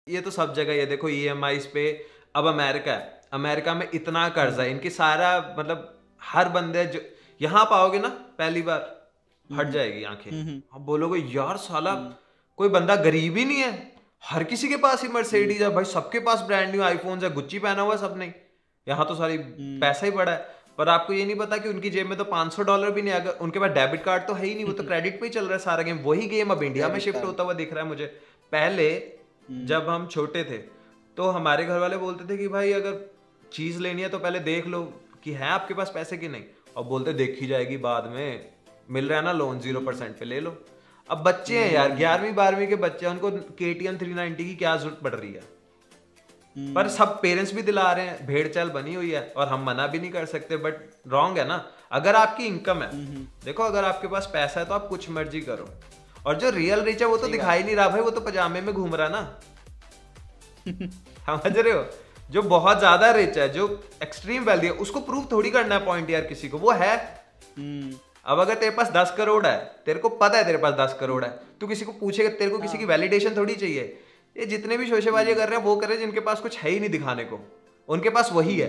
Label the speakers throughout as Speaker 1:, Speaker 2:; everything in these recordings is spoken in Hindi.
Speaker 1: ये तो सब जगह, ये देखो ईएमआईज पे। अब अमेरिका है, अमेरिका में इतना कर्जा है इनकी, सारा मतलब हर बंदे जो यहाँ पाओगे ना पहली बार हट जाएगी आंखें। आप बोलोगे यार साला कोई बंदा गरीब ही नहीं है, हर किसी के पास ही मर्सिडीज है भाई, सबके पास ब्रांड न्यू आईफोन है, गुच्ची पहना हुआ है सबने। यहाँ तो सारी पैसा ही पड़ा है। पर आपको ये नहीं पता कि उनकी जेब में तो $500 भी नहीं, अगर उनके पास डेबिट कार्ड तो है ही नहीं, वो तो क्रेडिट पे ही चल रहा है सारा गेम। वही गेम अब इंडिया में शिफ्ट होता हुआ दिख रहा है मुझे। पहले जब हम छोटे थे तो हमारे घर वाले बोलते थे कि भाई अगर चीज लेनी है तो पहले देख लो कि है आपके पास पैसे कि नहीं, और बोलते देखी जाएगी बाद में, मिल रहा है ना लोन 0% पे ले लो। अब बच्चे हैं यार 11वीं 12वीं के बच्चे, उनको KTM 390 की क्या जरूरत पड़ रही है। पर सब पेरेंट्स भी दिला रहे हैं, भेड़ चाल बनी हुई है और हम मना भी नहीं कर सकते। बट रॉन्ग है ना, अगर आपकी इनकम है, देखो अगर आपके पास पैसा है तो आप कुछ मर्जी करो। और जो रियल रिच है वो तो दिखाई नहीं रहा भाई, वो तो पजामे में घूम रहा ना। समझ रहे हो, जो बहुत ज्यादा रिच है, जो एक्सट्रीम वेल्दी है, उसको प्रूव थोड़ी करना है पॉइंट यार किसी को, वो है। अब अगर तेरे पास 10 करोड़ है, तेरे को पता है तेरे पास 10 करोड़ है, तू किसी को पूछेगा, तेरे को किसी की वैलिडेशन थोड़ी चाहिए। ये जितने भी शोशेबाजी कर रहे हैं वो कर रहे हैं जिनके पास कुछ है ही नहीं दिखाने को, उनके पास वही है।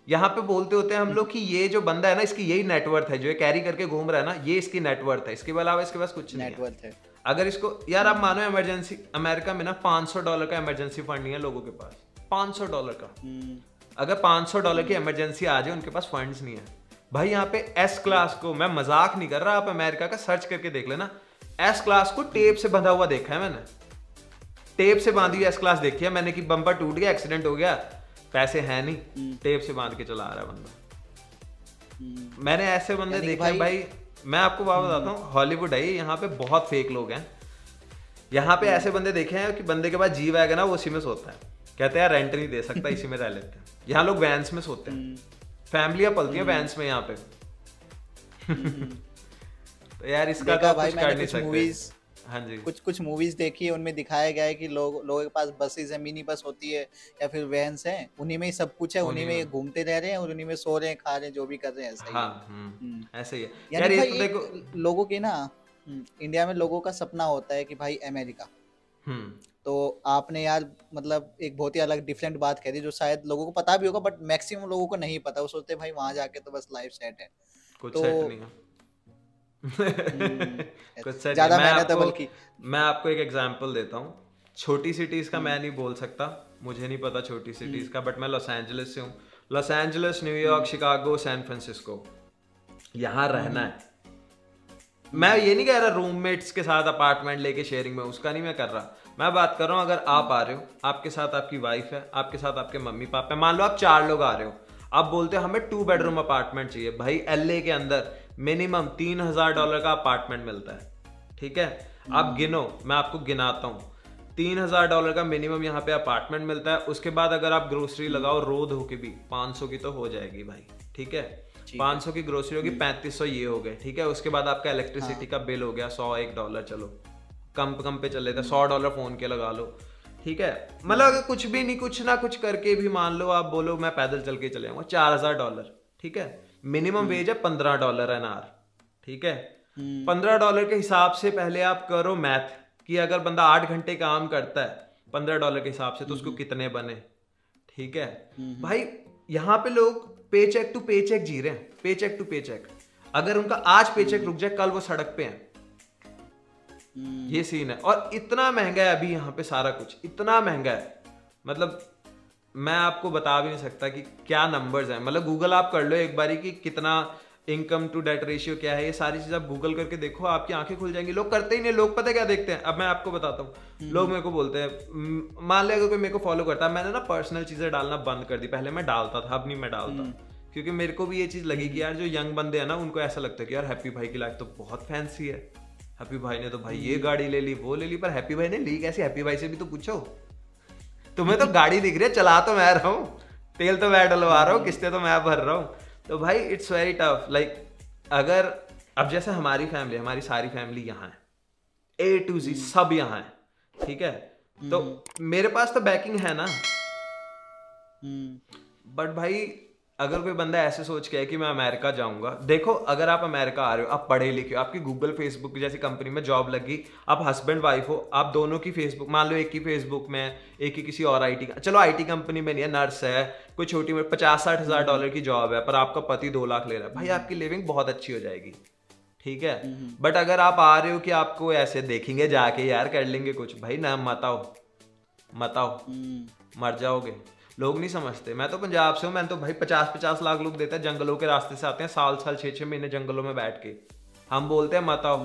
Speaker 1: यहाँ पे बोलते होते हैं हम लोग कि ये जो बंदा है ना इसकी यही नेटवर्थ है, जो ये कैरी करके घूम रहा है ना, ये इसकी नेटवर्थ है, इसके अलावा इसके पास कुछ नहीं है। अगर इसको यार आप मानो इमरजेंसी, अमेरिका में ना $500 का इमरजेंसी फंड नहीं है लोगों के पास, $500 का। अगर $500 की इमरजेंसी आ जाए उनके पास फंड्स नहीं है भाई। यहाँ पे एस क्लास को, मैं मजाक नहीं कर रहा, आप अमेरिका का सर्च करके देख लेना, एस क्लास को टेप से बंधा हुआ देखा है मैंने, टेप से बांधी हुई एस क्लास देखी है मैंने कि बम्पर टूट गया, एक्सीडेंट हो गया, पैसे हैं नहीं, टेप से बांध के चला रहा है बंदा। मैंने ऐसे बंदे देखे हैं भाई। मैं आपको बात बताता हूँ, हॉलीवुड है यहाँ पे बहुत फेक लोग हैं। यहाँ पे ऐसे बंदे देखे हैं कि बंदे के पास जी वैगन है, वो उसी में सोता है, कहते हैं रेंट नहीं दे सकता, इसी में रह लेते हैं। यहाँ लोग वैन्स में सोते हैं, फैमिलियां पलती हैं वैन्स में यहाँ पे। तो यार इसका तो कुछ कर नहीं सकते। हाँ जी,
Speaker 2: कुछ मूवीज देखी है, उनमें दिखाया गया है कि लोगों के पास बसेस है, मिनी बस होती है या फिर वैन्स हैं, उन्हीं में ही सब कुछ है, उन्हीं में घूमते रह रहे हैं और उन्हीं में सो रहे हैं, खा रहे हैं, जो भी कर रहे हैं, ऐसा ही।
Speaker 1: हाँ, ऐसे ही है
Speaker 2: यार ये तो देखो लोगों के ना, इंडिया में लोगों का सपना होता है कि भाई अमेरिका। तो आपने यार मतलब एक बहुत ही अलग डिफरेंट बात कह दी, जो शायद लोगों को पता भी होगा बट मैक्सिमम लोगों को नहीं पता। वो सोचते हैं भाई वहां जाके तो बस लाइफ सेट है,
Speaker 1: कुछ
Speaker 2: तो
Speaker 1: सेट नहीं है। कुछ सेट
Speaker 2: ज्यादा
Speaker 1: नहीं।
Speaker 2: मेहनत है बल्कि।
Speaker 1: मैं आपको एक एग्जांपल देता हूँ। छोटी सिटीज का मैं नहीं बोल सकता, मुझे नहीं पता छोटी सिटीज का, बट मैं लॉस एंजलिस से हूँ। Los Angeles, New York, Chicago, San Francisco, यहाँ रहना है। मैं ये नहीं कह रहा रूममेट्स के साथ अपार्टमेंट लेके शेयरिंग में, उसका नहीं मैं कर रहा। मैं बात कर रहा हूँ अगर आप आ रहे हो, आपके साथ आपकी वाइफ है, आपके साथ आपके मम्मी पापा है, मान लो आप 4 लोग आ रहे हो, आप बोलते हो हमें 2 बेडरूम अपार्टमेंट चाहिए। भाई LA के अंदर मिनिमम $3000 का अपार्टमेंट मिलता है, ठीक है। आप गिनो, मैं आपको गिनाता हूँ, $3000 का मिनिमम यहाँ पे अपार्टमेंट मिलता है। उसके बाद अगर आप ग्रोसरी लगाओ रो धो के भी 500 की तो हो जाएगी भाई, ठीक है। 500 की ग्रोसरी होगी, 3500 ये हो गए, ठीक है। उसके बाद आपका इलेक्ट्रिसिटी का बिल हो गया $100-1, चलो कम पे चल लेता है, $100 फोन के लगा लो, ठीक है। मतलब अगर कुछ भी नहीं, कुछ ना कुछ करके भी मान लो आप बोलो मैं पैदल चल के चले जाऊंगा, $4000, ठीक है। मिनिमम वेज है $15 एन आवर, ठीक है। $15 के हिसाब से पहले आप करो मैथ कि अगर बंदा 8 घंटे काम करता है $15 के हिसाब से तो उसको कितने बने, ठीक है। भाई यहाँ पे लोग पे चेक टू पे चेक जी रहे हैं, पे चेक टू पे चेक। अगर उनका आज पे चेक रुक जाए, कल वो सड़क पे हैं। ये सीन है। और इतना महंगा है अभी यहाँ पे सारा कुछ, इतना महंगा है, मतलब मैं आपको बता भी नहीं सकता कि क्या नंबर्स हैं। मतलब गूगल आप कर लो एक बारी कि कितना इनकम टू डेट रेशियो क्या है, ये सारी चीज आप गूगल करके देखो, आपकी आंखें खुल जाएंगी। लोग करते ही नहीं, लोग पता क्या देखते हैं, अब मैं आपको बताता हूँ। लोग मेरे को बोलते हैं, मान लिया कोई मेरे को फॉलो करता है, मैंने ना पर्सनल चीजें डालना बंद कर दी। पहले मैं डालता था, अब नहीं मैं डालता, क्योंकि मेरे को भी ये चीज लगी कि यार जो यंग बंदे हैं ना, उनको ऐसा लगता है कि यार हैप्पी भाई की लाइफ तो बहुत फैंसी है, हैप्पी भाई ने तो भाई ये गाड़ी ले ली, वो ले ली। पर हैप्पी भाई ने ली कैसे? हैप्पी भाई से भी तो पूछो। तुम्हें तो गाड़ी दिख रही है, चला तो मैं रहा हूँ, तेल तो मैं डलवा रहा हूँ, किस्तें तो मैं भर रहा हूँ। तो भाई इट्स वेरी टफ। लाइक अगर अब जैसे हमारी फैमिली, हमारी सारी फैमिली यहाँ है, A to Z सब यहाँ है, ठीक है। तो मेरे पास तो बैकिंग है ना, बट भाई अगर कोई बंदा ऐसे सोच के है कि मैं अमेरिका जाऊंगा, देखो अगर आप अमेरिका आ रहे हो, आप पढ़े लिखे हो, आपकी गूगल फेसबुक जैसी कंपनी में जॉब लगी, आप हस्बैंड वाइफ हो, आप दोनों की फेसबुक, मान लो एक की फेसबुक में, एक की किसी और आईटी, चलो आईटी कंपनी में नहीं है, नर्स है, कोई छोटी में 50-60 हज़ार डॉलर की जॉब है, पर आपका पति 2 लाख ले रहा है, भाई आपकी लिविंग बहुत अच्छी हो जाएगी, ठीक है। बट अगर आप आ रहे हो कि आपको ऐसे देखेंगे जाके यार कर लेंगे कुछ, भाई ना मत आओ, मत आओ, मर जाओगे। लोग नहीं समझते। मैं तो पंजाब से हूँ, मैं तो भाई 50-50 लाख लोग देते हैं, जंगलों के रास्ते से आते हैं, साल 6-6 महीने जंगलों में बैठ के, हम बोलते हैं मत आओ,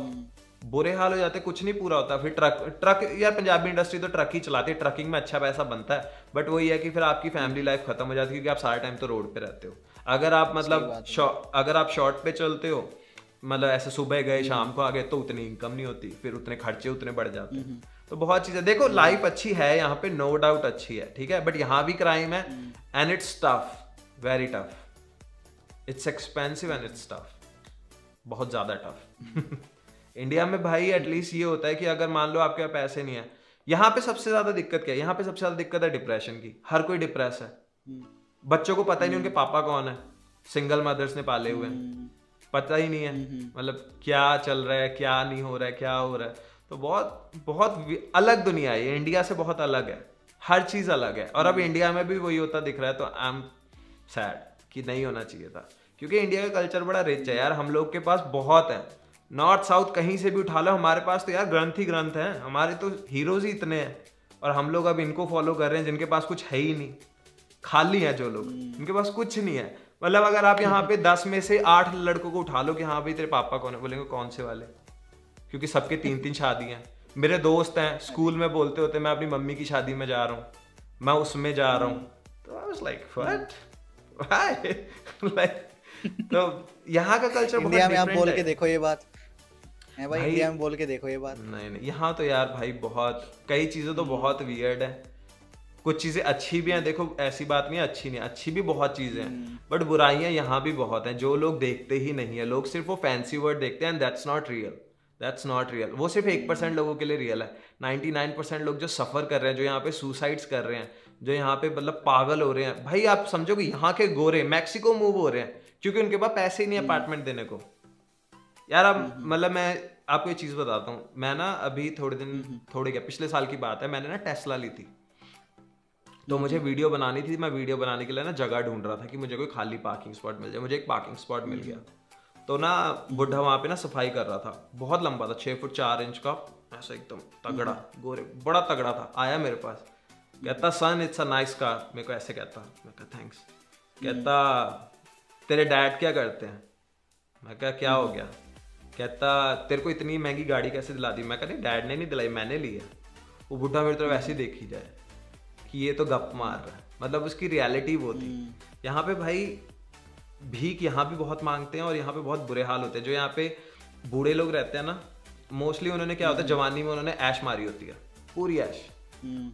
Speaker 1: बुरे हाल हो जाते, कुछ नहीं पूरा होता। फिर ट्रक यार, पंजाबी इंडस्ट्री तो ट्रक ही चलाती है, ट्रकिंग में अच्छा पैसा बनता है, बट वही है कि फिर आपकी फैमिली लाइफ खत्म हो जाती है, क्योंकि आप सारा टाइम तो रोड पे रहते हो। अगर आप मतलब अगर आप शॉर्ट पे चलते हो, मतलब ऐसे सुबह गए शाम को आ गए, तो उतनी इनकम नहीं होती, फिर उतने खर्चे उतने बढ़ जाते हैं। तो बहुत चीजें देखो, लाइफ अच्छी है यहाँ पे, नो डाउट अच्छी है, ठीक है, बट यहाँ भी क्राइम है, and it's tough, very tough, it's expensive and it's tough, बहुत ज्यादा टफ। इंडिया में भाई एटलीस्ट ये होता है कि अगर मान लो आपके पास पैसे नहीं है, यहाँ पे सबसे ज्यादा दिक्कत क्या है, यहाँ पे सबसे ज्यादा दिक्कत है डिप्रेशन की, हर कोई डिप्रेस है, बच्चों को पता ही नहीं उनके पापा कौन है, सिंगल मदर्स ने पाले हुए हैं, पता ही नहीं है मतलब क्या चल रहा है, क्या नहीं हो रहा है, क्या हो रहा है। तो बहुत बहुत अलग दुनिया है, इंडिया से बहुत अलग है, हर चीज अलग है। और अब इंडिया में भी वही होता दिख रहा है, तो आई एम सैड कि नहीं होना चाहिए था, क्योंकि इंडिया का कल्चर बड़ा रिच है यार, हम लोग के पास बहुत है, नॉर्थ साउथ कहीं से भी उठा लो, हमारे पास तो यार ग्रंथ ही ग्रंथ हैं, हमारे तो हीरोज ही इतने हैं, और हम लोग अब इनको फॉलो कर रहे हैं जिनके पास कुछ है ही नहीं, खाली है जो लोग, उनके पास कुछ नहीं है। मतलब अगर आप यहाँ पे 10 में से 8 लड़कों को उठा लो कि हाँ भाई तेरे पापा कौन है, बोलेंगे कौन से वाले, क्योंकि सबके 3-3 शादी हैं। मेरे दोस्त हैं स्कूल में बोलते होते मैं अपनी मम्मी की शादी में जा रहा हूँ, मैं उसमें जा रहा हूँ, तो I was like what, why, like, तो यहाँ का कल्चर बहुत
Speaker 2: इंडिया में आप बोल के देखो ये बात है भाई, इंडिया में बोल के देखो ये बात।
Speaker 1: नहीं यहाँ तो यार भाई बहुत कई चीजें तो बहुत वियर्ड है, कुछ चीजें अच्छी भी हैं, देखो ऐसी बात नहीं है अच्छी नहीं, अच्छी भी बहुत चीजें हैं, बट बुराइयां यहाँ भी बहुत हैं जो लोग देखते ही नहीं है। लोग सिर्फ वो फैंसी वर्ड देखते हैं, and that's not real, that's not real. वो सिर्फ 1% लोगों के लिए रियल है, 99% लोग जो सफर कर रहे हैं, जो यहाँ पे सुसाइड्स कर रहे हैं, जो यहाँ पे मतलब पागल हो रहे हैं, भाई आप समझो कि यहाँ के गोरे मैक्सिको मूव हो रहे हैं क्योंकि उनके पास पैसे ही नहीं अपार्टमेंट देने को। यार अब मतलब मैं आपको ये चीज बताता हूँ, मैं ना अभी थोड़े क्या पिछले साल की बात है, मैंने ना टेस्ला ली थी, तो मुझे वीडियो बनानी थी, मैं वीडियो बनाने के लिए ना जगह ढूंढ रहा था कि मुझे कोई खाली पार्किंग स्पॉट मिल जाए। मुझे एक पार्किंग स्पॉट मिल गया, तो ना बुढ़ा वहाँ पे ना सफाई कर रहा था, बहुत लंबा था, 6 फुट 4 इंच का, ऐसा एकदम तगड़ा, गोरे, बड़ा तगड़ा था। आया मेरे पास, कहता सन इट्स अ नाइस कार, मेरे को ऐसे कहता, मैं कहा थैंक्स। कहता तेरे डैड क्या करते हैं, मैं कहा क्या हो गया, कहता तेरे को इतनी महंगी गाड़ी कैसे दिला दी, मैं कहा नहीं डैड ने नहीं दिलाई, मैंने ली है। वो बुढ़ा मेरी तरफ ऐसे ही देखी जाए कि ये तो गप मार रहा है, मतलब उसकी रियलिटी वो थी। यहाँ पे भाई भीख यहाँ भी बहुत मांगते हैं, और यहाँ पे बहुत बुरे हाल होते हैं। जो यहाँ पे बूढ़े लोग रहते हैं ना, मोस्टली उन्होंने क्या होता है, जवानी में उन्होंने ऐश मारी होती है, पूरी ऐश,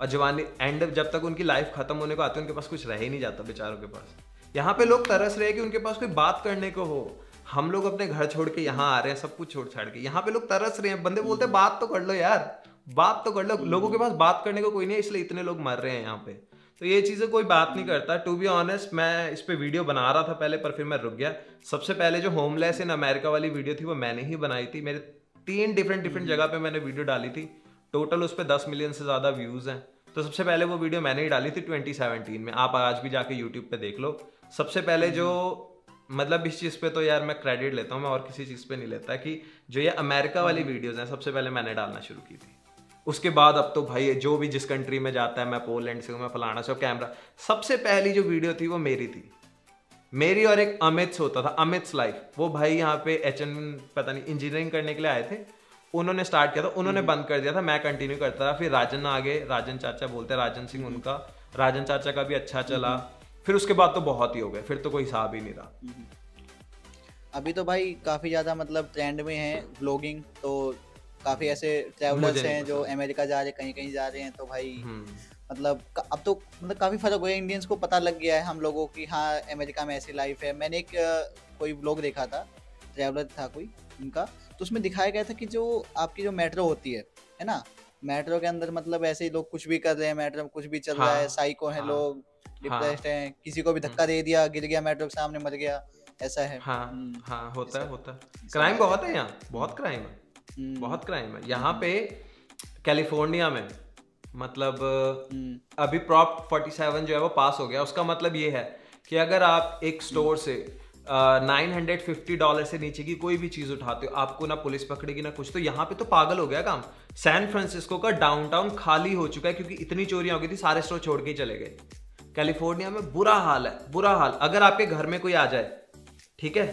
Speaker 1: और जवानी एंड जब तक उनकी लाइफ खत्म होने को आती है, उनके पास कुछ रह ही नहीं जाता बेचारों के पास। यहाँ पे लोग तरस रहे हैं कि उनके पास कोई बात करने को हो। हम लोग अपने घर छोड़ के यहाँ आ रहे हैं, सब कुछ छोड़ छाड़ के, यहाँ पे लोग तरस रहे हैं। बंदे बोलते हैं बात तो कर लो यार, बात तो कर लो। लोगों के पास बात करने को कोई नहीं है, इसलिए इतने लोग मर रहे हैं यहाँ पे। तो ये चीजें कोई बात नहीं करता। टू बी ऑनेस्ट, मैं इस पे वीडियो बना रहा था पहले, पर फिर मैं रुक गया। सबसे पहले जो होमलेस इन अमेरिका वाली वीडियो थी वो मैंने ही बनाई थी। मेरे 3 डिफरेंट जगह पे मैंने वीडियो डाली थी, टोटल उस पर 10 मिलियन से ज्यादा व्यूज हैं। तो सबसे पहले वो वीडियो मैंने ही डाली थी 2017 में। आप आज भी जाके यूट्यूब पे देख लो। सबसे पहले जो मतलब इस चीज पे तो यार मैं क्रेडिट लेता हूँ, मैं और किसी चीज पे नहीं लेता, कि जो ये अमेरिका वाली वीडियोस हैं सबसे पहले मैंने डालना शुरू की थी। उसके बाद अब तो भाई जो भी जिस कंट्री में जाता है, मैं पोलैंड से हूँ, मैं फलाना से, कैमरा। सबसे पहली जो वीडियो थी वो मेरी थी, मेरी और एक अमित होता था, अमित्स लाइफ। वो भाई यहाँ पे HN पता नहीं इंजीनियरिंग करने के लिए आए थे, उन्होंने स्टार्ट किया था, उन्होंने बंद कर दिया था, मैं कंटिन्यू करता रहा। फिर राजन आ गए, राजन चाचा बोलते हैं, राजन सिंह उनका, राजन चाचा का भी अच्छा चला। फिर उसके बाद तो बहुत ही हो गए, फिर तो कोई हिसाब ही नहीं रहा।
Speaker 2: अभी तो भाई काफी ज्यादा मतलब ट्रेंड में है व्लॉगिंग, तो काफी ऐसे ट्रैवलर्स हैं जो अमेरिका जा रहे हैं, कहीं कहीं जा रहे हैं। तो भाई मतलब अब तो मतलब काफी फर्क हो गया, इंडियंस को पता लग गया है हम लोगों की, हाँ अमेरिका में ऐसी लाइफ है। मैंने एक कोई व्लॉग देखा था, ट्रैवलर था कोई उनका, तो उसमें दिखाया गया था कि जो आपकी जो मेट्रो होती है ना, मेट्रो के अंदर मतलब ऐसे ही लोग कुछ भी कर रहे हैं, मेट्रो में कुछ भी चल रहा है, साइको हैं लोग, डिप्रेस्ड है, किसी को भी धक्का दे दिया, गिर गया मेट्रो के सामने, मर गया, ऐसा है।
Speaker 1: हाँ होता है। क्राइम बहुत है यहाँ, बहुत क्राइम है, बहुत क्राइम है यहाँ पे। कैलिफोर्निया में मतलब अभी प्रॉप 47 जो है वो पास हो गया। उसका मतलब ये है कि अगर आप एक स्टोर से $950 से नीचे की कोई भी चीज उठाते हो, आपको ना पुलिस पकड़ेगी ना कुछ। तो यहाँ पे तो पागल हो गया काम। सैन फ्रांसिस्को का डाउनटाउन खाली हो चुका है क्योंकि इतनी चोरियां हो गई थी, सारे स्टोर छोड़ के ही चले गए। कैलिफोर्निया में बुरा हाल है, बुरा हाल। अगर आपके घर में कोई आ जाए, ठीक है,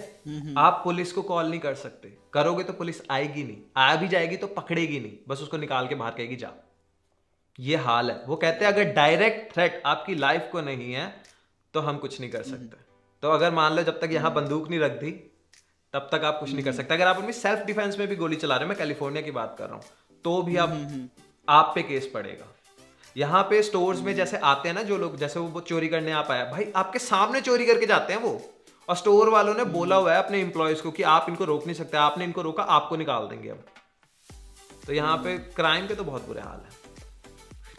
Speaker 1: आप पुलिस को कॉल नहीं कर सकते, करोगे तो पुलिस आएगी नहीं, आ भी जाएगी तो पकड़ेगी नहीं, बस उसको निकाल के बाहर कहेगी जा। ये हाल है। वो कहते हैं अगर डायरेक्ट थ्रेट आपकी लाइफ को नहीं है तो हम कुछ नहीं कर सकते। तो अगर मान लो जब तक यहाँ बंदूक नहीं रख दी तब तक आप कुछ नहीं कर सकते। अगर आप अपनी सेल्फ डिफेंस में भी गोली चला रहे हैं, मैं कैलिफोर्निया की बात कर रहा हूँ, तो भी आप पे केस पड़ेगा। यहाँ पे स्टोर्स में जैसे आते हैं ना जो लोग, जैसे वो चोरी करने आप आया, भाई आपके सामने चोरी करके जाते हैं वो, और स्टोर वालों ने बोला हुआ है अपने एम्प्लॉयज को कि आप इनको रोक नहीं सकते, आपने इनको रोका आपको निकाल देंगे अब। तो यहाँ पे क्राइम के तो बहुत बुरे हाल है,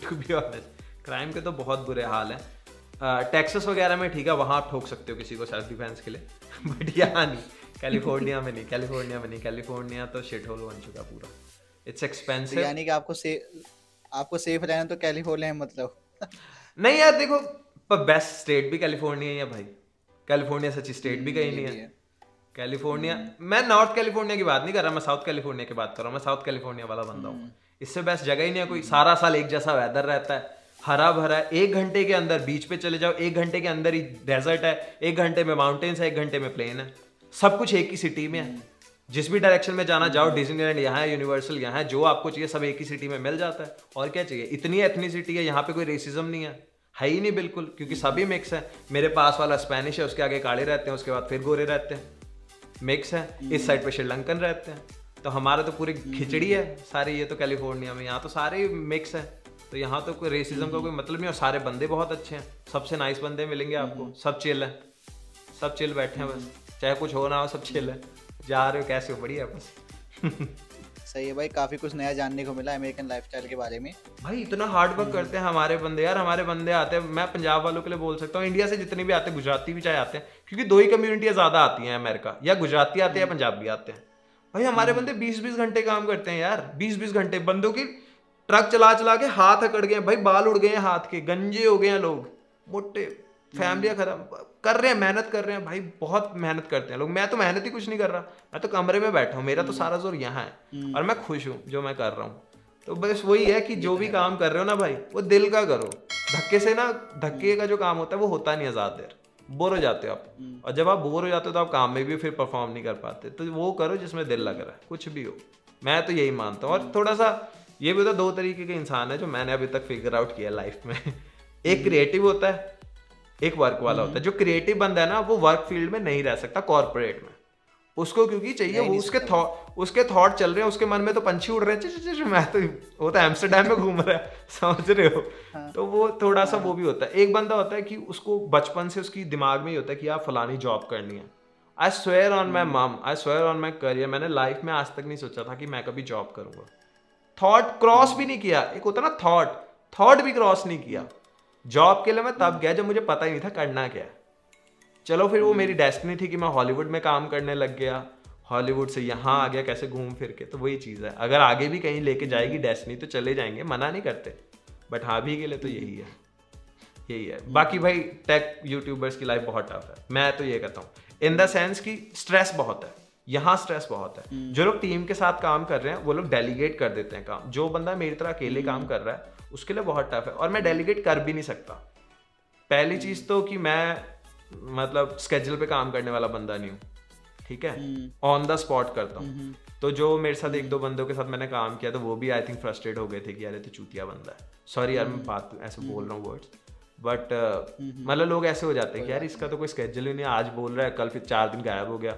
Speaker 1: टू बी ऑनेस्ट, क्राइम के तो बहुत बुरे हाल है। टेक्सास वगैरह में ठीक है, वहां आप ठोक सकते हो किसी को सेल्फ डिफेंस के लिए, बट यहाँ नहीं, कैलिफोर्निया में नहीं, कैलिफोर्निया तो शिट होल बन चुका पूरा। It's expensive.
Speaker 2: यानी कि आपको सेफ रहना तो कैलिफोर्निया है मतलब।
Speaker 1: नहीं यार देखो, पर बेस्ट स्टेट भी कैलिफोर्निया ही है भाई। कैलिफोर्निया सच्ची स्टेट भी कहीं नहीं है। कैलिफोर्निया, मैं नॉर्थ कैलिफोर्निया की बात नहीं कर रहा, मैं साउथ कैलिफोर्निया की बात कर रहा हूँ। मैं साउथ कैलिफोर्निया वाला बंदा हूँ। इससे बेस्ट जगह ही नहीं है कोई। सारा साल एक जैसा वेदर रहता है, हरा भरा है। 1 घंटे के अंदर बीच पे चले जाओ, 1 घंटे के अंदर ही डेजर्ट है, 1 घंटे में माउंटेन्स है, 1 घंटे में प्लेन है। सब कुछ एक ही सिटी में है। जिस भी डायरेक्शन में जाना जाओ, डिज्नीलैंड यहाँ है, यूनिवर्सल यहाँ है, जो आपको चाहिए सब एक ही सिटी में मिल जाता है। और क्या चाहिए? इतनी एथनिसिटी है यहाँ पे, कोई रेसिज्म नहीं है ही नहीं बिल्कुल, क्योंकि सभी मिक्स है। मेरे पास वाला स्पेनिश है, उसके आगे काले रहते हैं, उसके बाद फिर गोरे रहते हैं, मिक्स है। इस साइड पे श्रीलंकन रहते हैं। तो हमारा तो पूरी खिचड़ी है सारी। ये तो कैलिफोर्निया में यहाँ तो सारे मिक्स है, तो यहाँ तो कोई रेसिज्म का कोई मतलब नहीं। और सारे बंदे बहुत अच्छे हैं, सबसे नाइस बंदे मिलेंगे आपको। सब चिल है, सब चिल बैठे हैं बस, चाहे कुछ हो ना हो सब चिल है। जा रहे हो कैसे हो? बढ़िया बस।
Speaker 2: सही है भाई, काफी कुछ नया जानने को मिला अमेरिकन लाइफस्टाइल के बारे में।
Speaker 1: भाई इतना हार्ड वर्क करते हैं हमारे बंदे यार। हमारे बंदे आते हैं, मैं पंजाब वालों के लिए बोल सकता हूँ, इंडिया से जितने भी आते हैं, गुजराती भी चाहे आते हैं, क्योंकि 2 ही कम्युनिटियां ज्यादा आती हैं अमेरिका, या गुजराती आते हैं या पंजाबी आते हैं। भाई हमारे बंदे 20-20 घंटे काम करते हैं यार, 20-20 घंटे। बंदों की ट्रक चला चला के हाथ अकड़ गए भाई, बाल उड़ गए हैं हाथ के, गंजे हो गए हैं लोग, मोटे, फैमिलियां खराब कर रहे हैं, मेहनत कर रहे हैं भाई, बहुत मेहनत करते हैं लोग। मैं तो मेहनत ही कुछ नहीं कर रहा, मैं तो कमरे में बैठा हूँ, मेरा तो सारा जोर यहाँ है और मैं खुश हूँ जो मैं कर रहा हूँ। तो बस वही है कि जो भी काम कर रहे हो ना भाई, वो दिल का करो। धक्के से ना, धक्के का जो काम होता है वो होता नहीं है, ज्यादा देर बोर हो जाते हो आप। और जब आप बोर हो जाते हो तो आप काम में भी फिर परफॉर्म नहीं कर पाते। तो वो करो जिसमें दिल लग रहा है, कुछ भी हो। मैं तो यही मानता हूँ। और थोड़ा सा ये भी तो 2 तरीके के इंसान है जो मैंने अभी तक फिगर आउट किया लाइफ में। एक क्रिएटिव होता है, एक वर्क वाला होता है। जो क्रिएटिव बंदा है ना, वो वर्क फील्ड में नहीं रह सकता, कॉर्पोरेट में। उसको क्योंकि चाहिए वो उसके थॉट चल रहे हैं, उसके मन में तो पंछी उड़ रहे हैं, मैं तो वो तो एम्स्टरडैम में घूम रहा है, समझ रहे हो। तो वो थोड़ा सा वो भी होता है। एक बंदा होता है कि उसको बचपन से उसकी दिमाग में ही होता है कि आप फलानी जॉब करनी है। आई स्वेयर ऑन माई मम, I swear on my career, मैंने लाइफ में आज तक नहीं सोचा था कि मैं कभी जॉब करूंगा। थॉट क्रॉस भी नहीं किया। एक होता ना थॉट भी क्रॉस नहीं किया। जॉब के लिए मैं तब गया जब मुझे पता ही नहीं था करना क्या है। चलो फिर वो मेरी डेस्टिनी थी कि मैं हॉलीवुड में काम करने लग गया, हॉलीवुड से यहाँ आ गया कैसे घूम फिर के। तो वही चीज़ है, अगर आगे भी कहीं लेके जाएगी डेस्टिनी तो चले जाएंगे, मना नहीं करते। बट हाँ, अभी के लिए तो यही है। बाकी भाई टेक यूट्यूबर्स की लाइफ बहुत टफ है, मैं तो ये कहता हूँ, इन द सेंस कि स्ट्रेस बहुत है यहाँ, स्ट्रेस बहुत है। जो लोग टीम के साथ काम कर रहे हैं वो लोग डेलीगेट कर देते हैं काम। जो बंदा मेरी तरह अकेले काम कर रहा है उसके लिए बहुत टफ है, और मैं डेलीगेट कर भी नहीं सकता। पहली चीज तो कि मैं मतलब स्केड्यूल पे काम करने वाला बंदा नहीं हूँ, ठीक है, ऑन द स्पॉट करता हूँ। तो जो मेरे साथ 1-2 बंदों के साथ मैंने काम किया, तो वो भी आई थिंक फ्रस्ट्रेट हो गए थे कि यार ये तो चूतिया बंदा है। सॉरी यार मैं बात ऐसे बोल रहा हूँ वर्ड्स, बट मतलब लोग ऐसे हो जाते हैं कि यार इसका तो कोई स्केड्यूल ही नहीं, आज बोल रहा है कल फिर 4 दिन गायब हो गया।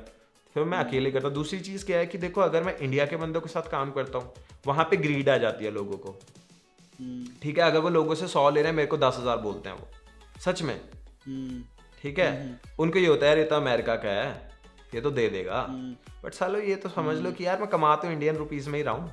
Speaker 1: फिर मैं अकेले करता हूँ। दूसरी चीज़ क्या है कि देखो, अगर मैं इंडिया के बंदों के साथ काम करता हूँ, वहाँ पे ग्रीड आ जाती है लोगों को, ठीक है। अगर वो लोगों से 100 ले रहे हैं, मेरे को 10,000 बोलते हैं वो, सच में, ठीक है। उनको ये होता है यार ये तो अमेरिका का है, ये तो दे देगा। बट सालो ये तो समझ लो कि यार मैं कमाता हूँ इंडियन रुपीज में ही रहा हूँ,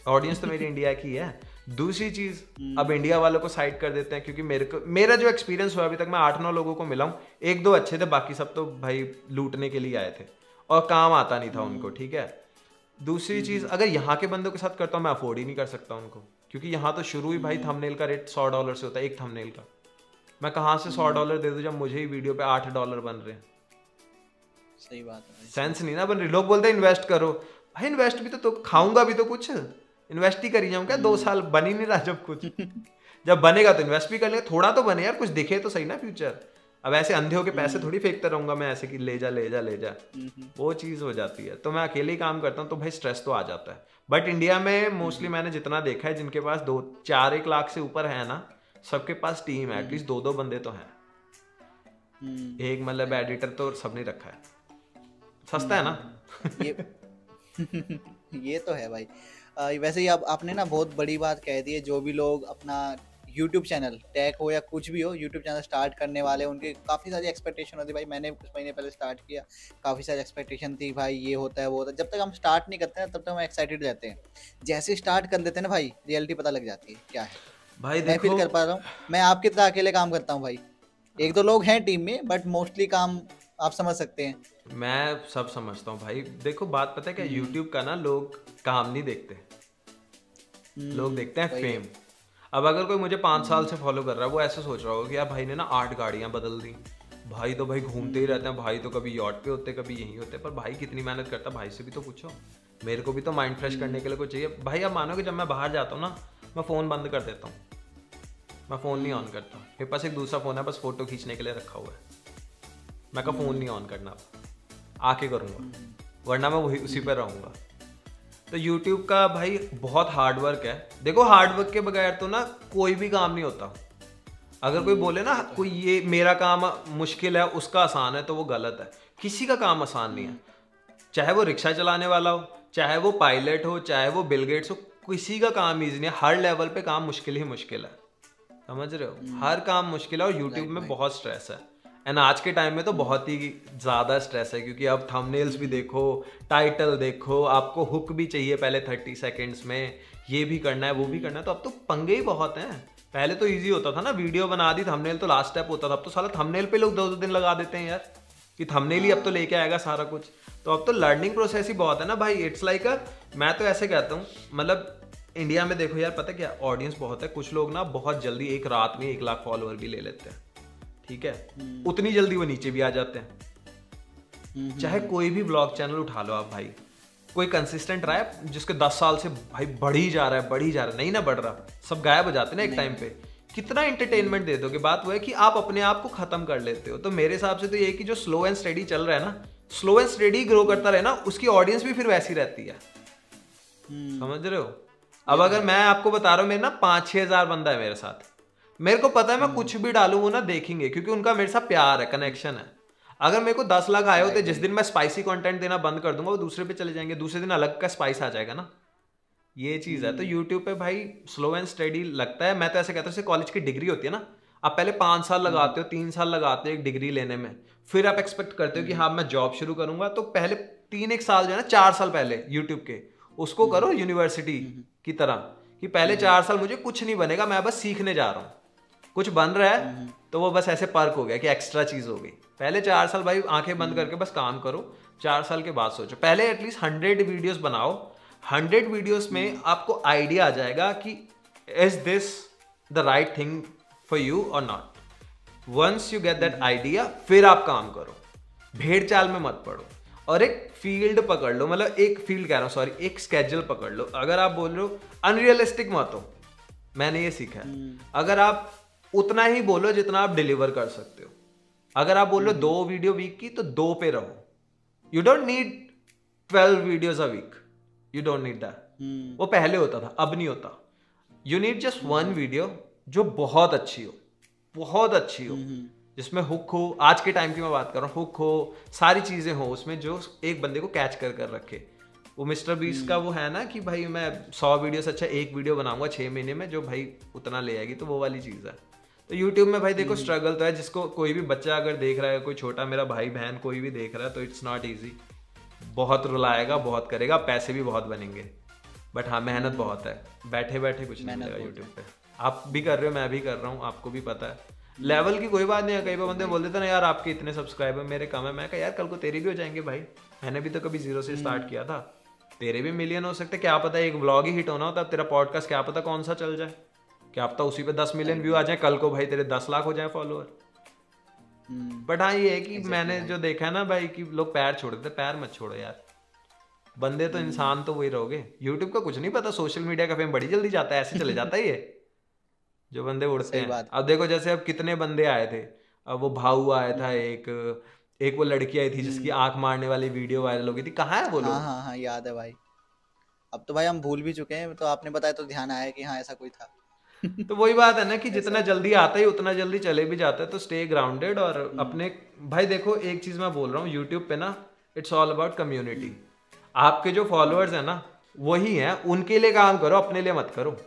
Speaker 1: ऑडियंस तो मेरी इंडिया की है। दूसरी चीज, अब इंडिया वालों को साइड कर देते हैं, क्योंकि मेरा जो एक्सपीरियंस हुआ अभी तक, मैं 8-9 लोगों को मिला हूँ, 1-2 अच्छे थे, बाकी सब तो भाई लूटने के लिए आए थे और काम आता नहीं था उनको, ठीक है। दूसरी चीज, अगर यहाँ के बंदों के साथ करता हूँ, मैं अफोर्ड ही नहीं कर सकता उनको, क्योंकि यहाँ तो शुरू ही भाई थंबनेल का रेट $100 से होता है, एक थंबनेल का। मैं कहाँ से $100 दे दूँ जब मुझे ही वीडियो पे $8 बन रहे हैं।
Speaker 2: सही बात है,
Speaker 1: सेंस नहीं ना बन रही। लोग बोलते हैं इन्वेस्ट करो, भाई इन्वेस्ट भी तो खाऊंगा भी तो कुछ, इन्वेस्ट ही करी जाऊँ क्या 2 साल, बन ही नहीं रहा जब कुछ। जब बनेगा तो इन्वेस्ट भी कर लेगा, थोड़ा तो बने यार, कुछ दिखे तो सही ना फ्यूचर। अब ऐसे अंधे होके पैसे थोड़ी फेंकता रहूंगा मैं ऐसे कि ले जा ले जा ले जा, वो चीज हो जाती है। तो मैं अकेले ही काम करता हूँ, तो भाई स्ट्रेस तो आ जाता है। बट इंडिया में मोस्टली मैंने जितना देखा है, जिनके पास 2-4-1 लाख से ऊपर है ना, सबके पास टीम है, एटलीस्ट 2-2 बंदे तो हैं। एक मतलब एडिटर तो सबने रखा है, सस्ता है ना।
Speaker 2: ये तो है भाई। वैसे ही अब आपने ना बहुत बड़ी बात कह दी है। जो भी लोग अपना यूट्यूब चैनल, टेक हो या कुछ भी हो, यूट्यूब चैनल स्टार्ट करने वाले, उनके काफ़ी सारी एक्सपेक्टेशन होती है। भाई मैंने कुछ महीने पहले स्टार्ट किया, काफ़ी सारी एक्सपेक्टेशन थी, भाई ये होता है वो होता है। जब तक हम स्टार्ट नहीं करते हैं तब तक हम एक्साइटेड रहते हैं, जैसे स्टार्ट कर देते हैं ना भाई, रियलिटी पता लग जाती है क्या है।
Speaker 1: भाई
Speaker 2: मैं फील कर पा रहा हूँ, मैं आपकी तरह अकेले काम करता हूँ भाई, 1-2 लोग हैं टीम में, बट मोस्टली काम आप समझ सकते हैं।
Speaker 1: मैं सब समझता हूँ भाई। देखो बात पता है क्या, यूट्यूब का ना लोग काम नहीं देखते, लोग देखते हैं फेम। अब अगर कोई मुझे 5 साल से फॉलो कर रहा है, वो ऐसे सोच रहा होगा कि यार भाई ने ना 8 गाड़ियां बदल दी, भाई तो भाई घूमते ही रहते हैं, भाई तो कभी यॉट पे होते कभी यहीं होते। पर भाई कितनी मेहनत करता है, भाई से भी तो पूछो। मेरे को भी तो माइंड फ्रेश करने के लिए कुछ चाहिए भाई। अब मानो कि जब मैं बाहर जाता हूँ ना, मैं फ़ोन बंद कर देता हूँ, मैं फ़ोन नहीं ऑन करता। मेरे पास एक दूसरा फ़ोन है, बस फोटो खींचने के लिए रखा हुआ है। मैं का फ़ोन नहीं ऑन करना, आके करूँगा, वरना मैं वही उसी पर रहूँगा। तो YouTube का भाई बहुत हार्ड वर्क है। देखो हार्ड वर्क के बगैर तो ना कोई भी काम नहीं होता। अगर कोई बोले ना कोई ये मेरा काम मुश्किल है, उसका आसान है, तो वो गलत है। किसी का काम आसान नहीं है, चाहे वो रिक्शा चलाने वाला हो, चाहे वो पायलट हो, चाहे वो बिल गेट्स हो, किसी का काम ईजी नहीं है। हर लेवल पे काम मुश्किल ही मुश्किल है, समझ रहे हो। हर काम मुश्किल है और YouTube में बहुत स्ट्रेस है। एंड आज के टाइम में तो बहुत ही ज़्यादा स्ट्रेस है, क्योंकि अब थंबनेल्स भी देखो, टाइटल देखो, आपको हुक भी चाहिए पहले 30 सेकेंड्स में, ये भी करना है वो भी करना है। तो अब तो पंगे ही बहुत हैं। पहले तो इजी होता था ना, वीडियो बना दी, थंबनेल तो लास्ट स्टेप होता था। अब तो साला थंबनेल पे लोग 2-2 दिन लगा देते हैं यार, कि थंबनेल ही अब तो लेके आएगा सारा कुछ। तो अब तो लर्निंग प्रोसेस ही बहुत है ना भाई। इट्स लाइक मैं तो ऐसे कहता हूँ, मतलब इंडिया में देखो यार, पता क्या, ऑडियंस बहुत है। कुछ लोग ना बहुत जल्दी एक रात में 1 लाख फॉलोअर भी ले लेते हैं, ठीक है। उतनी जल्दी वो नीचे भी आ जाते हैं। चाहे कोई भी ब्लॉग चैनल उठा लो आप भाई, कोई कंसिस्टेंट रहा है जिसके 10 साल से भाई बढ़ ही जा रहा है, नहीं ना बढ़ रहा, सब गायब हो जाते हैं ना एक टाइम पे। कितना एंटरटेनमेंट दे दोगे। बात वो है कि आप अपने आप को खत्म कर लेते हो। तो मेरे हिसाब से तो ये कि जो स्लो एंड स्टडी चल रहा है ना, स्लो एंड स्टडी ग्रो करता रहे ना, उसकी ऑडियंस भी फिर वैसी रहती है, समझ रहे हो। अब अगर मैं आपको बता रहा हूँ, मेरे ना 5-6 हजार बंदा है मेरे साथ, मेरे को पता है मैं कुछ भी डालूं वो ना देखेंगे, क्योंकि उनका मेरे साथ प्यार है, कनेक्शन है। अगर मेरे को 10 लाख आए होते, जिस दिन मैं स्पाइसी कंटेंट देना बंद कर दूंगा, वो दूसरे पे चले जाएंगे, दूसरे दिन अलग का स्पाइस आ जाएगा ना, ये चीज है। तो यूट्यूब पे भाई स्लो एंड स्टडी लगता है। मैं तो ऐसे कहता हूँ, जैसे कॉलेज की डिग्री होती है ना, आप पहले 5 साल लगाते हो, 3 साल लगाते हो एक डिग्री लेने में, फिर आप एक्सपेक्ट करते हो कि हाँ मैं जॉब शुरू करूंगा। तो पहले 3-1 साल जो है ना, 4 साल पहले यूट्यूब के, उसको करो यूनिवर्सिटी की तरह, कि पहले 4 साल मुझे कुछ नहीं बनेगा, मैं बस सीखने जा रहा हूँ। कुछ बन रहा है तो वो बस ऐसे पर्क हो गया कि एक्स्ट्रा चीज हो गई। पहले 4 साल भाई आंखें बंद करके बस काम करो, 4 साल के बाद सोचो। पहले एटलीस्ट 100 वीडियोस बनाओ, 100 वीडियोस में आपको आइडिया आ जाएगा कि is this the right thing for you और not. Once you get that idea, फिर आप काम करो, भेड़ चाल में मत पड़ो, और एक फील्ड पकड़ लो। मतलब एक फील्ड कह रहा हूँ, सॉरी, एक स्केड्यूल पकड़ लो। अगर आप बोल रहे हो अनरियलिस्टिक मत हो, मैंने ये सीखा है। अगर आप उतना ही बोलो जितना आप डिलीवर कर सकते हो। अगर आप बोल रहे हो 2 वीडियो वीक की, तो 2 पे रहो। You don't need 12 videos a week, you don't need that. वो पहले होता था, अब नहीं होता। यू नीड जस्ट 1 वीडियो जो बहुत अच्छी हो, बहुत अच्छी हो, जिसमें हुक हो। आज के टाइम की मैं बात कर रहा हूँ, हुक हो, सारी चीजें हो उसमें जो एक बंदे को कैच कर रखे। वो मिस्टर बीस्ट का वो है ना कि भाई मैं 100 वीडियो से अच्छा 1 वीडियो बनाऊंगा 6 महीने में, जो भाई उतना ले आएगी। तो वो वाली चीज है। तो YouTube में भाई देखो स्ट्रगल तो है। जिसको कोई भी बच्चा अगर देख रहा है, कोई छोटा मेरा भाई बहन कोई भी देख रहा है, तो इट्स नॉट ईजी। बहुत रुलाएगा, बहुत करेगा, पैसे भी बहुत बनेंगे, बट हाँ मेहनत बहुत है, बैठे बैठे कुछ नहीं मिलेगा यूट्यूब पे। आप भी कर रहे हो, मैं भी कर रहा हूँ, आपको भी पता है। लेवल की कोई बात नहीं है। कई बार बंदे बोल देते ना यार आपके इतने सब्सक्राइबर मेरे कम है, मैं कहा यार कल को तेरे भी हो जाएंगे भाई, मैंने भी तो कभी जीरो से स्टार्ट किया था, तेरे भी मिलियन हो सकते, क्या पता एक व्लॉग ही हिट होना होता, तेरा पॉडकास्ट क्या पता कौन सा चल जाए, क्या पता उसी पे 10 मिलियन व्यू आ जाए, कल को भाई तेरे 10 लाख हो जाए फॉलोअर। बट हाँ ये है कि मैंने जो देखा है ना भाई कि लोग पैर छोड़ देते, पैर मत छोड़ो यार, बंदे तो इंसान तो वही रहोगे। यूट्यूब का कुछ नहीं पता, सोशल मीडिया का फेम बड़ी जल्दी जाता है, ऐसे चले जाता है ये जो बंदे उड़ते हैं। अब देखो जैसे अब कितने बंदे आए थे, अब वो भाऊ आया था एक वो लड़की आई थी जिसकी आंख मारने वाली वीडियो वायरल हो गई थी, कहाँ है वो लोग?
Speaker 2: हाँ हाँ याद है भाई, अब तो भाई हम भूल भी चुके हैं, तो आपने बताया तो ध्यान आया कि हाँ ऐसा कोई था।
Speaker 1: तो वही बात है ना कि जितना जल्दी आता है उतना जल्दी चले भी जाता है, तो स्टे ग्राउंडेड और अपने भाई देखो एक चीज मैं बोल रहा हूँ यूट्यूब पे ना, इट्स ऑल अबाउट कम्युनिटी। आपके जो फॉलोअर्स है ना वही है, उनके लिए काम करो, अपने लिए मत करो।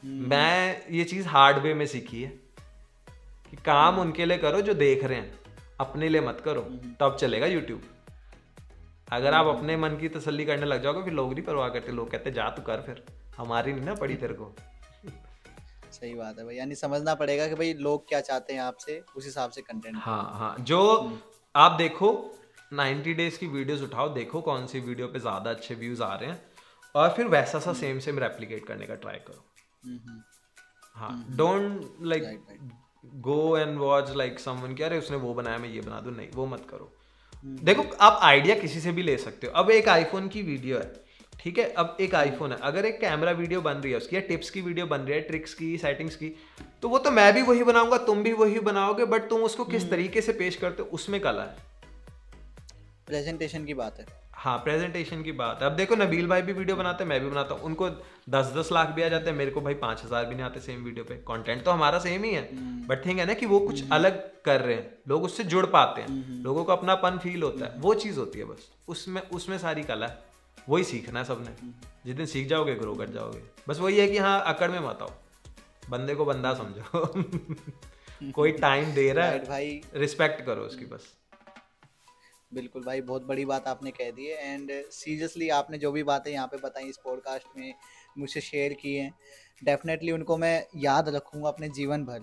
Speaker 1: मैं ये चीज हार्ड वे में सीखी है कि काम उनके लिए करो जो देख रहे हैं, अपने लिए मत करो, तब चलेगा यूट्यूब। अगर आप अपने मन की तसल्ली करने लग जाओगे फिर लोग नहीं परवाह करते, लोग कहते जा तू कर, फिर हमारी नहीं ना पड़ी तेरे को।
Speaker 2: सही बात है भाई, यानी समझना पड़ेगा कि भाई लोग क्या चाहते हैं आपसे, उस हिसाब से कंटेंट।
Speaker 1: हाँ हाँ, जो आप देखो 90 डेज की वीडियोस उठाओ, देखो कौन सी वीडियो पे ज्यादा अच्छे व्यूज आ रहे हैं और फिर वैसा सा सेम रेप्लिकेट करने का ट्राई करो। हाँ, don't like go and watch like someone कि अरे उसने वो बनाया मैं ये बना दूं, नहीं वो मत करो। देखो आप आइडिया किसी से भी ले सकते हो। अब एक आईफोन की वीडियो है, ठीक है, अब एक आईफोन है, अगर एक कैमरा वीडियो बन रही है उसकी, या टिप्स की वीडियो बन रही है, ट्रिक्स की, सेटिंग्स की, तो वो तो मैं भी वही बनाऊंगा, तुम भी वही बनाओगे, बट तुम उसको किस तरीके से पेश करते हो उसमें कला है,
Speaker 2: प्रेजेंटेशन की बात है।
Speaker 1: हाँ प्रेजेंटेशन की बात है। अब देखो नबील भाई भी वीडियो बनाते हैं, मैं भी बनाता हूँ, उनको 10-10 लाख भी आ जाते हैं, मेरे को भाई 5,000 भी नहीं आते सेम वीडियो पे। कंटेंट तो हमारा सेम ही है, बट थिंग है ना कि वो कुछ अलग कर रहे हैं, लोग उससे जुड़ पाते हैं, लोगों को अपनापन फील होता है, वो चीज़ होती है बस, उसमें सारी कला है, वही सीखना है सबने। जिस दिन सीख जाओगे ग्रो कर जाओगे। बस वही है कि हाँ अकड़ में मत आओ, बंदे को बंदा समझो। कोई टाइम दे रहा है भाई, रिस्पेक्ट करो उसकी बस।
Speaker 2: बिल्कुल भाई, बहुत बड़ी बात आपने कह दी है, एंड सीरियसली आपने जो भी बातें यहाँ पे बताई इस पॉडकास्ट में मुझसे शेयर की हैं, डेफिनेटली उनको मैं याद रखूंगा अपने जीवन भर।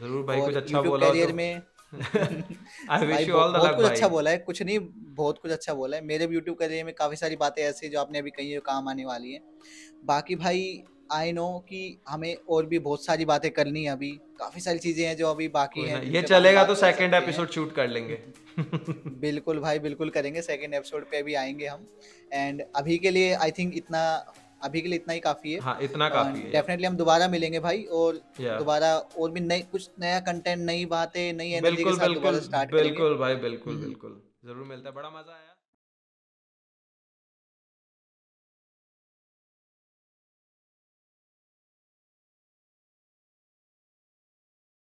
Speaker 1: जरूर भाई, कुछ अच्छा बोला
Speaker 2: करियर में भाई बहुत कुछ अच्छा बोला है, कुछ नहीं बहुत कुछ अच्छा बोला है। मेरे भी यूट्यूब करियर में काफ़ी सारी बातें ऐसी जो आपने अभी कही है काम आने वाली है। बाकी भाई आई नो कि हमें और भी बहुत सारी बातें करनी है, अभी काफ़ी सारी चीज़ें हैं जो अभी बाकी हैं।
Speaker 1: ये चलेगा तो सेकंड एपिसोड शूट कर लेंगे।
Speaker 2: बिल्कुल भाई बिल्कुल करेंगे, सेकंड एपिसोड पे भी आएंगे हम। एंड अभी के लिए आई थिंक इतना ही काफ़ी है।
Speaker 1: हाँ इतना काफ़ी है।
Speaker 2: डेफिनेटली हम दोबारा मिलेंगे भाई, और दोबारा और भी नई कुछ नया कंटेंट, नई बातें, नई एनर्जी के साथ दोबारा स्टार्ट करेंगे।
Speaker 1: बिल्कुल भाई, बिल्कुल जरूर मिलता है, बड़ा मजा आया।